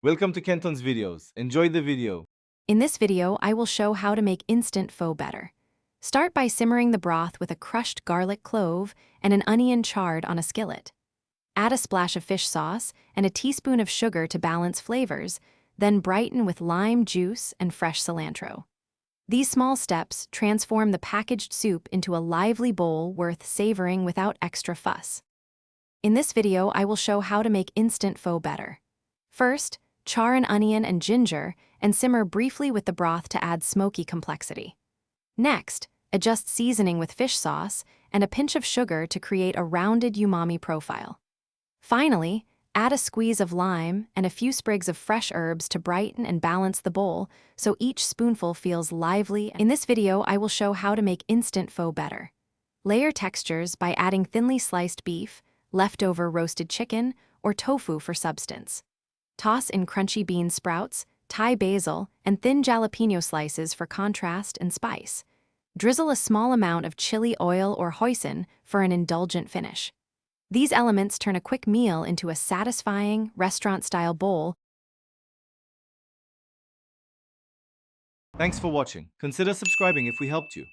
Welcome to Kenton's videos. Enjoy the video. In this video, I will show how to make instant pho better. Start by simmering the broth with a crushed garlic clove and an onion charred on a skillet. Add a splash of fish sauce and a teaspoon of sugar to balance flavors, then brighten with lime juice and fresh cilantro. These small steps transform the packaged soup into a lively bowl worth savoring without extra fuss. In this video, I will show how to make instant pho better. First, char an onion and ginger and simmer briefly with the broth to add smoky complexity. Next, adjust seasoning with fish sauce and a pinch of sugar to create a rounded umami profile. Finally, add a squeeze of lime and a few sprigs of fresh herbs to brighten and balance the bowl so each spoonful feels lively. In this video, I will show how to make instant pho better. Layer textures by adding thinly sliced beef, leftover roasted chicken, or tofu for substance. Toss in crunchy bean sprouts, Thai basil, and thin jalapeno slices for contrast and spice. Drizzle a small amount of chili oil or hoisin for an indulgent finish. These elements turn a quick meal into a satisfying, restaurant-style bowl. Thanks for watching. Consider subscribing if we helped you.